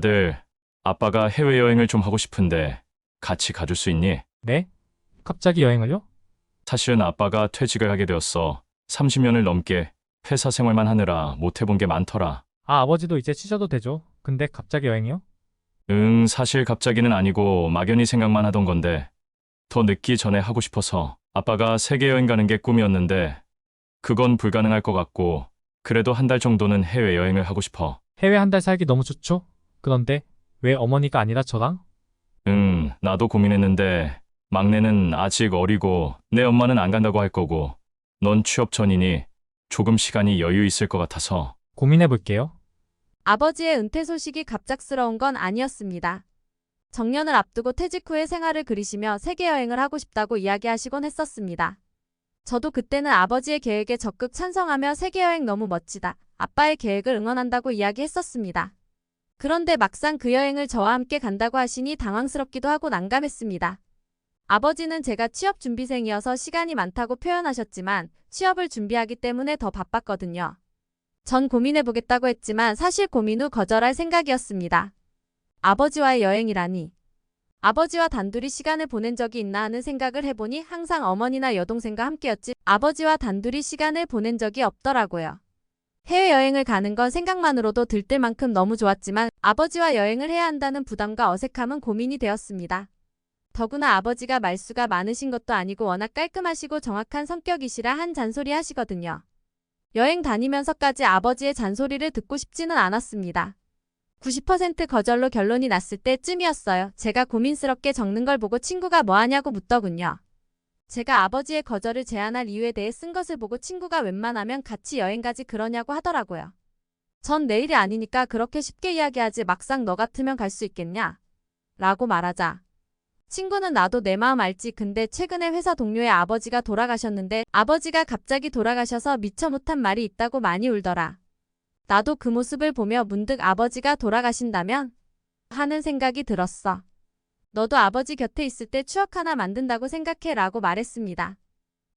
아들, 아빠가 해외여행을 좀 하고 싶은데 같이 가줄 수 있니? 네? 갑자기 여행을요? 사실은 아빠가 퇴직을 하게 되었어. 30년을 넘게 회사 생활만 하느라 못 해본 게 많더라. 아, 아버지도 이제 쉬셔도 되죠. 근데 갑자기 여행이요? 응, 사실 갑자기는 아니고 막연히 생각만 하던 건데 더 늦기 전에 하고 싶어서. 아빠가 세계여행 가는 게 꿈이었는데 그건 불가능할 것 같고 그래도 한 달 정도는 해외여행을 하고 싶어. 해외 한 달 살기 너무 좋죠? 그런데 왜 어머니가 아니라 저랑? 응, 나도 고민했는데 막내는 아직 어리고 내 엄마는 안 간다고 할 거고 넌 취업 전이니 조금 시간이 여유 있을 것 같아서. 고민해 볼게요. 아버지의 은퇴 소식이 갑작스러운 건 아니었습니다. 정년을 앞두고 퇴직 후의 생활을 그리시며 세계여행을 하고 싶다고 이야기하시곤 했었습니다. 저도 그때는 아버지의 계획에 적극 찬성하며 세계여행 너무 멋지다, 아빠의 계획을 응원한다고 이야기했었습니다. 그런데 막상 그 여행을 저와 함께 간다고 하시니 당황스럽기도 하고 난감했습니다. 아버지는 제가 취업 준비생이어서 시간이 많다고 표현하셨지만 취업을 준비하기 때문에 더 바빴거든요. 전 고민해보겠다고 했지만 사실 고민 후 거절할 생각이었습니다. 아버지와의 여행이라니. 아버지와 단둘이 시간을 보낸 적이 있나 하는 생각을 해보니 항상 어머니나 여동생과 함께였지 아버지와 단둘이 시간을 보낸 적이 없더라고요. 해외여행을 가는 건 생각만으로도 들뜰 만큼 너무 좋았지만 아버지와 여행을 해야 한다는 부담과 어색함은 고민이 되었습니다. 더구나 아버지가 말수가 많으신 것도 아니고 워낙 깔끔하시고 정확한 성격이시라 한 잔소리 하시거든요. 여행 다니면서까지 아버지의 잔소리를 듣고 싶지는 않았습니다. 90% 거절로 결론이 났을 때쯤이었어요. 제가 고민스럽게 적는 걸 보고 친구가 뭐 하냐고 묻더군요. 제가 아버지의 거절을 제안할 이유에 대해 쓴 것을 보고 친구가 웬만하면 같이 여행 가지 그러냐고 하더라고요. 전 내일이 아니니까 그렇게 쉽게 이야기하지 막상 너 같으면 갈 수 있겠냐? 라고 말하자. 친구는 나도 내 마음 알지. 근데 최근에 회사 동료의 아버지가 돌아가셨는데 아버지가 갑자기 돌아가셔서 미처 못한 말이 있다고 많이 울더라. 나도 그 모습을 보며 문득 아버지가 돌아가신다면? 하는 생각이 들었어. 너도 아버지 곁에 있을 때 추억 하나 만든다고 생각해 라고 말했습니다.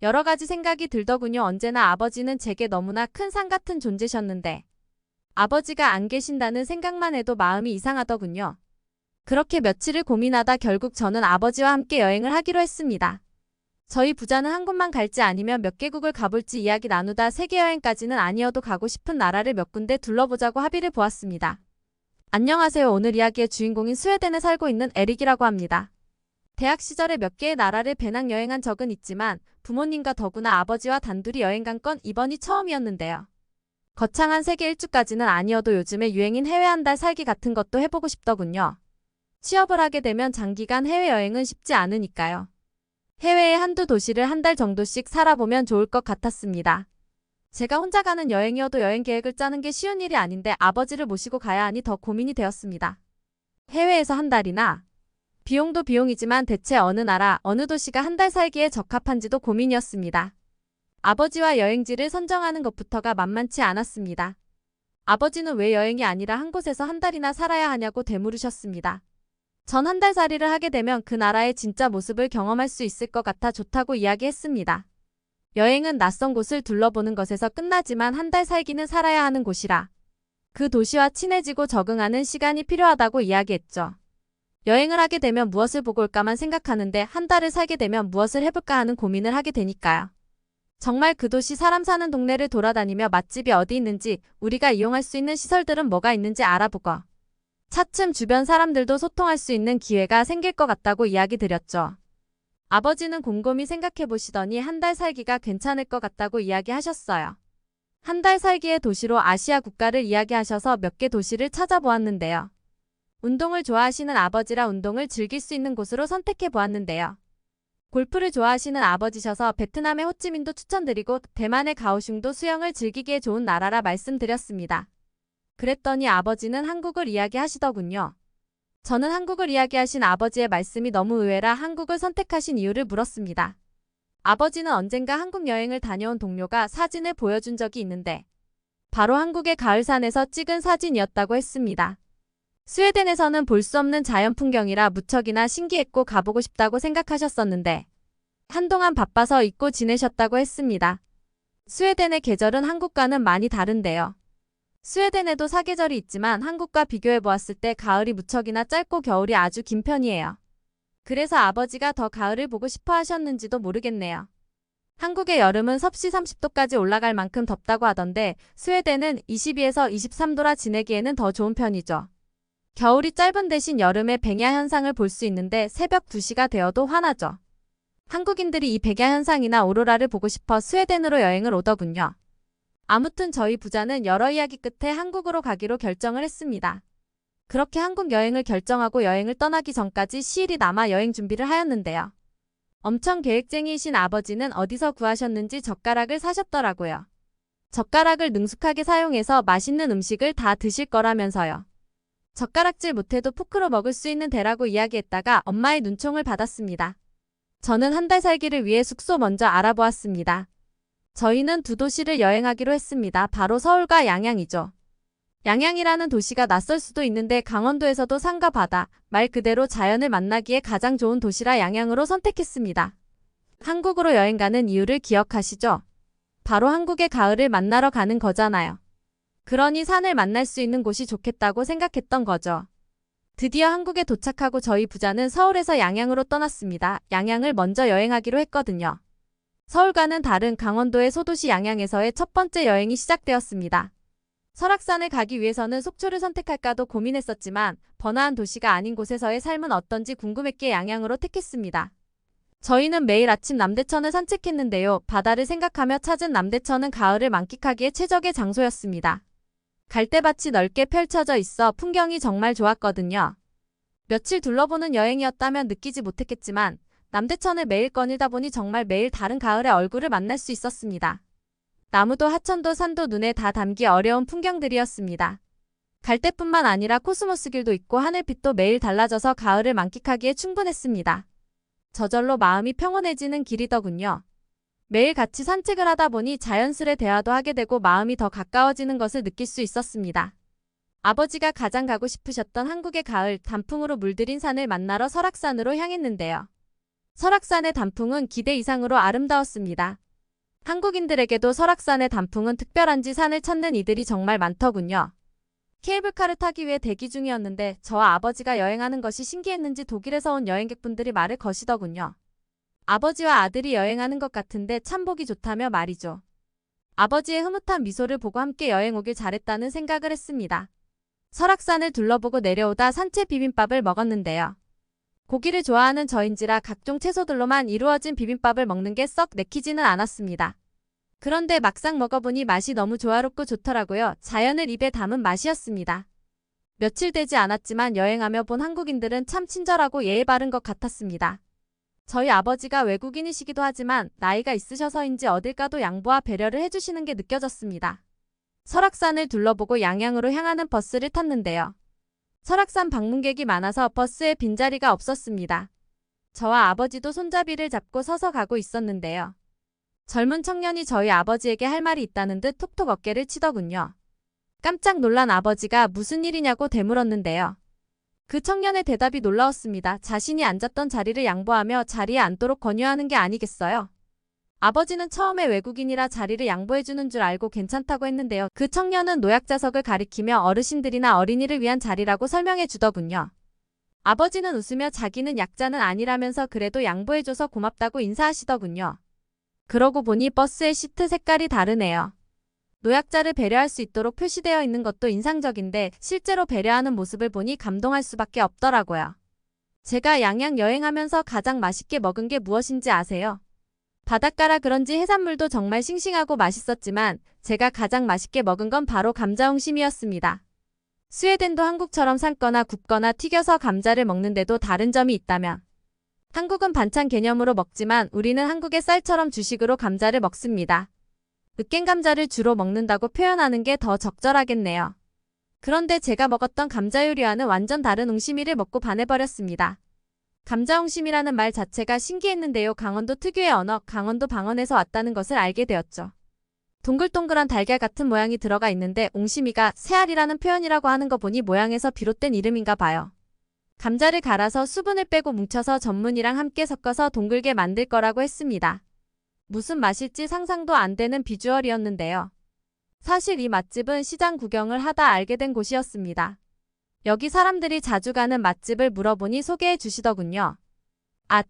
여러 가지 생각이 들더군요. 언제나 아버지는 제게 너무나 큰 산 같은 존재셨는데 아버지가 안 계신다는 생각만 해도 마음이 이상하더군요. 그렇게 며칠을 고민하다 결국 저는 아버지와 함께 여행을 하기로 했습니다. 저희 부자는 한 곳만 갈지 아니면 몇 개국을 가볼지 이야기 나누다 세계여행까지는 아니어도 가고 싶은 나라를 몇 군데 둘러보자고 합의를 보았습니다. 안녕하세요. 오늘 이야기의 주인공인 스웨덴에 살고 있는 에릭이라고 합니다. 대학 시절에 몇 개의 나라를 배낭여행한 적은 있지만 부모님과 더구나 아버지와 단둘이 여행 간 건 이번이 처음이었는데요. 거창한 세계 일주까지는 아니어도 요즘에 유행인 해외 한 달 살기 같은 것도 해보고 싶더군요. 취업을 하게 되면 장기간 해외여행은 쉽지 않으니까요. 해외의 한두 도시를 한 달 정도씩 살아보면 좋을 것 같았습니다. 제가 혼자 가는 여행이어도 여행 계획을 짜는 게 쉬운 일이 아닌데 아버지를 모시고 가야 하니 더 고민이 되었습니다. 해외에서 한 달이나? 비용도 비용이지만 대체 어느 나라, 어느 도시가 한 달 살기에 적합한지도 고민이었습니다. 아버지와 여행지를 선정하는 것부터가 만만치 않았습니다. 아버지는 왜 여행이 아니라 한 곳에서 한 달이나 살아야 하냐고 되물으셨습니다. 전 한 달 살이를 하게 되면 그 나라의 진짜 모습을 경험할 수 있을 것 같아 좋다고 이야기했습니다. 여행은 낯선 곳을 둘러보는 것에서 끝나지만 한 달 살기는 살아야 하는 곳이라 그 도시와 친해지고 적응하는 시간이 필요하다고 이야기했죠. 여행을 하게 되면 무엇을 보고 올까만 생각하는데 한 달을 살게 되면 무엇을 해볼까 하는 고민을 하게 되니까요. 정말 그 도시 사람 사는 동네를 돌아다니며 맛집이 어디 있는지 우리가 이용할 수 있는 시설들은 뭐가 있는지 알아보고 차츰 주변 사람들도 소통할 수 있는 기회가 생길 것 같다고 이야기 드렸죠. 아버지는 곰곰이 생각해 보시더니 한 달 살기가 괜찮을 것 같다고 이야기하셨어요. 한 달 살기의 도시로 아시아 국가를 이야기하셔서 몇 개 도시를 찾아보았는데요. 운동을 좋아하시는 아버지라 운동을 즐길 수 있는 곳으로 선택해 보았는데요. 골프를 좋아하시는 아버지셔서 베트남의 호찌민도 추천드리고 대만의 가오슝도 수영을 즐기기에 좋은 나라라 말씀드렸습니다. 그랬더니 아버지는 한국을 이야기하시더군요. 저는 한국을 이야기하신 아버지의 말씀이 너무 의외라 한국을 선택하신 이유를 물었습니다. 아버지는 언젠가 한국 여행을 다녀온 동료가 사진을 보여준 적이 있는데 바로 한국의 가을산에서 찍은 사진이었다고 했습니다. 스웨덴에서는 볼 수 없는 자연 풍경이라 무척이나 신기했고 가보고 싶다고 생각하셨었는데 한동안 바빠서 잊고 지내셨다고 했습니다. 스웨덴의 계절은 한국과는 많이 다른데요. 스웨덴에도 사계절이 있지만 한국과 비교해 보았을 때 가을이 무척이나 짧고 겨울이 아주 긴 편이에요. 그래서 아버지가 더 가을을 보고 싶어 하셨는지도 모르겠네요. 한국의 여름은 섭씨 30도까지 올라갈 만큼 덥다고 하던데 스웨덴은 22에서 23도라 지내기에는 더 좋은 편이죠. 겨울이 짧은 대신 여름에 백야 현상을 볼 수 있는데 새벽 2시가 되어도 환하죠. 한국인들이 이 백야 현상이나 오로라를 보고 싶어 스웨덴으로 여행을 오더군요. 아무튼 저희 부자는 여러 이야기 끝에 한국으로 가기로 결정을 했습니다. 그렇게 한국 여행을 결정하고 여행을 떠나기 전까지 시일이 남아 여행 준비를 하였는데요. 엄청 계획쟁이이신 아버지는 어디서 구하셨는지 젓가락을 사셨더라고요. 젓가락을 능숙하게 사용해서 맛있는 음식을 다 드실 거라면서요. 젓가락질 못해도 포크로 먹을 수 있는 대라고 이야기했다가 엄마의 눈총을 받았습니다. 저는 한 달 살기를 위해 숙소 먼저 알아보았습니다. 저희는 두 도시를 여행하기로 했습니다. 바로 서울과 양양이죠. 양양이라는 도시가 낯설 수도 있는데 강원도에서도 산과 바다, 말 그대로 자연을 만나기에 가장 좋은 도시라 양양으로 선택했습니다. 한국으로 여행 가는 이유를 기억하시죠? 바로 한국의 가을을 만나러 가는 거잖아요. 그러니 산을 만날 수 있는 곳이 좋겠다고 생각했던 거죠. 드디어 한국에 도착하고 저희 부자는 서울에서 양양으로 떠났습니다. 양양을 먼저 여행하기로 했거든요. 서울과는 다른 강원도의 소도시 양양에서의 첫 번째 여행이 시작되었습니다. 설악산을 가기 위해서는 속초를 선택할까도 고민했었지만 번화한 도시가 아닌 곳에서의 삶은 어떤지 궁금했기에 양양으로 택했습니다. 저희는 매일 아침 남대천을 산책했는데요. 바다를 생각하며 찾은 남대천은 가을을 만끽하기에 최적의 장소였습니다. 갈대밭이 넓게 펼쳐져 있어 풍경이 정말 좋았거든요. 며칠 둘러보는 여행이었다면 느끼지 못했겠지만 남대천을 매일 거닐다 보니 정말 매일 다른 가을의 얼굴을 만날 수 있었습니다. 나무도 하천도 산도 눈에 다 담기 어려운 풍경들이었습니다. 갈대뿐만 아니라 코스모스 길도 있고 하늘빛도 매일 달라져서 가을을 만끽하기에 충분했습니다. 저절로 마음이 평온해지는 길이더군요. 매일 같이 산책을 하다 보니 자연스레 대화도 하게 되고 마음이 더 가까워지는 것을 느낄 수 있었습니다. 아버지가 가장 가고 싶으셨던 한국의 가을, 단풍으로 물들인 산을 만나러 설악산으로 향했는데요. 설악산의 단풍은 기대 이상으로 아름다웠습니다. 한국인들에게도 설악산의 단풍은 특별한지 산을 찾는 이들이 정말 많더군요. 케이블카를 타기 위해 대기 중이었는데 저와 아버지가 여행하는 것이 신기했는지 독일에서 온 여행객분들이 말을 거시더군요. 아버지와 아들이 여행하는 것 같은데 참 보기 좋다며 말이죠. 아버지의 흐뭇한 미소를 보고 함께 여행 오길 잘했다는 생각을 했습니다. 설악산을 둘러보고 내려오다 산채 비빔밥을 먹었는데요. 고기를 좋아하는 저인지라 각종 채소들로만 이루어진 비빔밥을 먹는 게 썩 내키지는 않았습니다. 그런데 막상 먹어보니 맛이 너무 조화롭고 좋더라고요. 자연을 입에 담은 맛이었습니다. 며칠 되지 않았지만 여행하며 본 한국인들은 참 친절하고 예의 바른 것 같았습니다. 저희 아버지가 외국인이시기도 하지만 나이가 있으셔서인지 어딜 가도 양보와 배려를 해주시는 게 느껴졌습니다. 설악산을 둘러보고 양양으로 향하는 버스를 탔는데요. 설악산 방문객이 많아서 버스에 빈자리가 없었습니다. 저와 아버지도 손잡이를 잡고 서서 가고 있었는데요. 젊은 청년이 저희 아버지에게 할 말이 있다는 듯 톡톡 어깨를 치더군요. 깜짝 놀란 아버지가 무슨 일이냐고 되물었는데요. 그 청년의 대답이 놀라웠습니다. 자신이 앉았던 자리를 양보하며 자리에 앉도록 권유하는 게 아니겠어요? 아버지는 처음에 외국인이라 자리를 양보해주는 줄 알고 괜찮다고 했는데요. 그 청년은 노약자석을 가리키며 어르신들이나 어린이를 위한 자리라고 설명해 주더군요. 아버지는 웃으며 자기는 약자는 아니라면서 그래도 양보해줘서 고맙다고 인사하시더군요. 그러고 보니 버스의 시트 색깔이 다르네요. 노약자를 배려할 수 있도록 표시되어 있는 것도 인상적인데 실제로 배려하는 모습을 보니 감동할 수밖에 없더라고요. 제가 양양 여행하면서 가장 맛있게 먹은 게 무엇인지 아세요? 바닷가라 그런지 해산물도 정말 싱싱하고 맛있었지만 제가 가장 맛있게 먹은 건 바로 감자옹심이었습니다. 스웨덴도 한국처럼 삶거나 굽거나 튀겨서 감자를 먹는데도 다른 점이 있다면 한국은 반찬 개념으로 먹지만 우리는 한국의 쌀처럼 주식으로 감자를 먹습니다. 으깬 감자를 주로 먹는다고 표현하는 게 더 적절하겠네요. 그런데 제가 먹었던 감자 요리와는 완전 다른 옹심이를 먹고 반해버렸습니다. 감자옹심이라는 말 자체가 신기했는데요. 강원도 특유의 언어, 강원도 방언에서 왔다는 것을 알게 되었죠. 동글동글한 달걀 같은 모양이 들어가 있는데 옹심이가 새알이라는 표현이라고 하는 거 보니 모양에서 비롯된 이름인가 봐요. 감자를 갈아서 수분을 빼고 뭉쳐서 전분이랑 함께 섞어서 동글게 만들 거라고 했습니다. 무슨 맛일지 상상도 안 되는 비주얼이었는데요. 사실 이 맛집은 시장 구경을 하다 알게 된 곳이었습니다. 여기 사람들이 자주 가는 맛집을 물어보니 소개해 주시더군요. 아,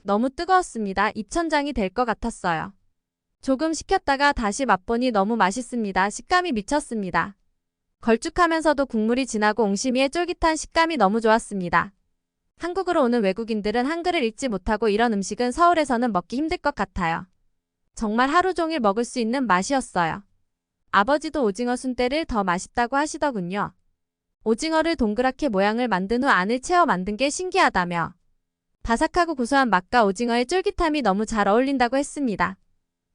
너무 뜨거웠습니다. 입천장이 될 것 같았어요. 조금 식혔다가 다시 맛보니 너무 맛있습니다. 식감이 미쳤습니다. 걸쭉하면서도 국물이 진하고 옹심이의 쫄깃한 식감이 너무 좋았습니다. 한국으로 오는 외국인들은 한글을 읽지 못하고 이런 음식은 서울에서는 먹기 힘들 것 같아요. 정말 하루 종일 먹을 수 있는 맛이었어요. 아버지도 오징어 순대를 더 맛있다고 하시더군요. 오징어를 동그랗게 모양을 만든 후 안을 채워 만든 게 신기하다며 바삭하고 고소한 맛과 오징어의 쫄깃함이 너무 잘 어울린다고 했습니다.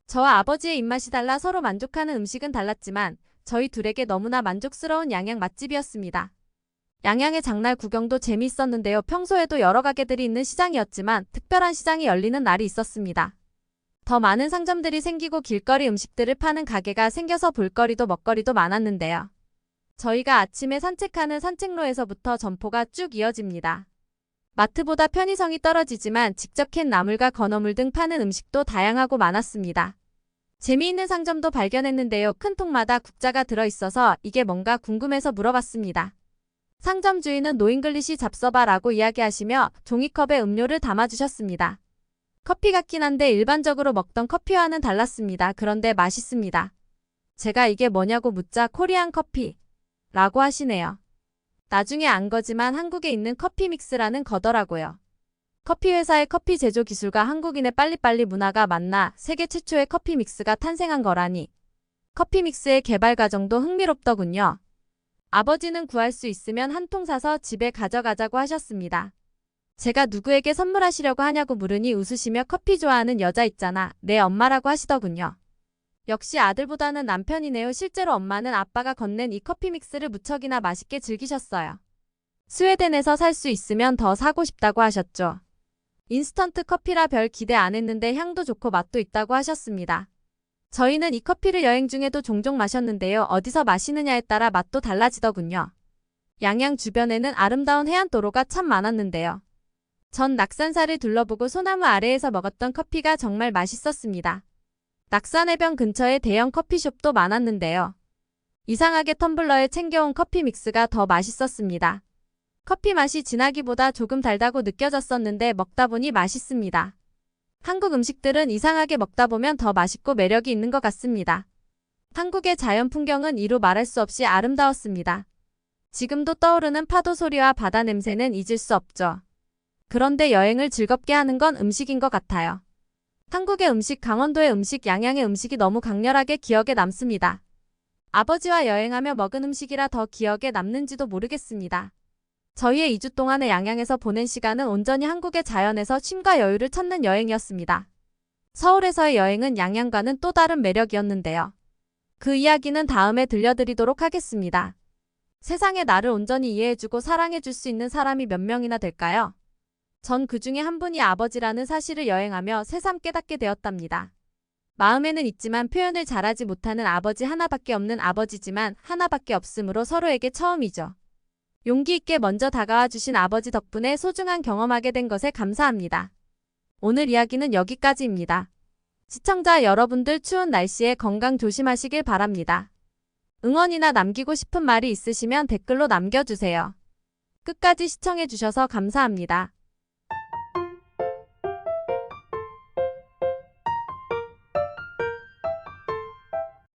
저와 아버지의 입맛이 달라 서로 만족하는 음식은 달랐지만 저희 둘에게 너무나 만족스러운 양양 맛집이었습니다. 양양의 장날 구경도 재미있었는데요. 평소에도 여러 가게들이 있는 시장이었지만 특별한 시장이 열리는 날이 있었습니다. 더 많은 상점들이 생기고 길거리 음식들을 파는 가게가 생겨서 볼거리도 먹거리도 많았는데요. 저희가 아침에 산책하는 산책로에서부터 점포가 쭉 이어집니다. 마트보다 편의성이 떨어지지만 직접 캔 나물과 건어물 등 파는 음식도 다양하고 많았습니다. 재미있는 상점도 발견했는데요. 큰 통마다 국자가 들어있어서 이게 뭔가 궁금해서 물어봤습니다. 상점 주인은 노잉글리시 잡숴봐라고 이야기하시며 종이컵에 음료를 담아주셨습니다. 커피 같긴 한데 일반적으로 먹던 커피와는 달랐습니다. 그런데 맛있습니다. 제가 이게 뭐냐고 묻자 코리안 커피 라고 하시네요. 나중에 안 거지만 한국에 있는 커피 믹스라는 거더라고요. 커피 회사의 커피 제조 기술과 한국인의 빨리빨리 문화가 만나 세계 최초의 커피 믹스가 탄생한 거라니 커피 믹스의 개발 과정도 흥미롭더군요. 아버지는 구할 수 있으면 한 통 사서 집에 가져가자고 하셨습니다. 제가 누구에게 선물하시려고 하냐고 물으니 웃으시며 커피 좋아하는 여자 있잖아. 내 엄마라고 하시더군요. 역시 아들보다는 남편이네요. 실제로 엄마는 아빠가 건넨 이 커피 믹스를 무척이나 맛있게 즐기셨어요. 스웨덴에서 살 수 있으면 더 사고 싶다고 하셨죠. 인스턴트 커피라 별 기대 안 했는데 향도 좋고 맛도 있다고 하셨습니다. 저희는 이 커피를 여행 중에도 종종 마셨는데요. 어디서 마시느냐에 따라 맛도 달라지더군요. 양양 주변에는 아름다운 해안도로가 참 많았는데요. 전 낙산사를 둘러보고 소나무 아래에서 먹었던 커피가 정말 맛있었습니다. 낙산해변 근처에 대형 커피숍도 많았는데요. 이상하게 텀블러에 챙겨온 커피 믹스가 더 맛있었습니다. 커피 맛이 진하기보다 조금 달다고 느껴졌었는데 먹다 보니 맛있습니다. 한국 음식들은 이상하게 먹다 보면 더 맛있고 매력이 있는 것 같습니다. 한국의 자연 풍경은 이루 말할 수 없이 아름다웠습니다. 지금도 떠오르는 파도 소리와 바다 냄새는 잊을 수 없죠. 그런데 여행을 즐겁게 하는 건 음식인 것 같아요. 한국의 음식, 강원도의 음식, 양양의 음식이 너무 강렬하게 기억에 남습니다. 아버지와 여행하며 먹은 음식이라 더 기억에 남는지도 모르겠습니다. 저희의 2주 동안의 양양에서 보낸 시간은 온전히 한국의 자연에서 쉼과 여유를 찾는 여행이었습니다. 서울에서의 여행은 양양과는 또 다른 매력이었는데요. 그 이야기는 다음에 들려드리도록 하겠습니다. 세상에 나를 온전히 이해해주고 사랑해줄 수 있는 사람이 몇 명이나 될까요? 전 그 중에 한 분이 아버지라는 사실을 여행하며 새삼 깨닫게 되었답니다. 마음에는 있지만 표현을 잘하지 못하는 아버지 하나밖에 없는 아버지지만 하나밖에 없으므로 서로에게 처음이죠. 용기 있게 먼저 다가와 주신 아버지 덕분에 소중한 경험하게 된 것에 감사합니다. 오늘 이야기는 여기까지입니다. 시청자 여러분들 추운 날씨에 건강 조심하시길 바랍니다. 응원이나 남기고 싶은 말이 있으시면 댓글로 남겨주세요. 끝까지 시청해주셔서 감사합니다.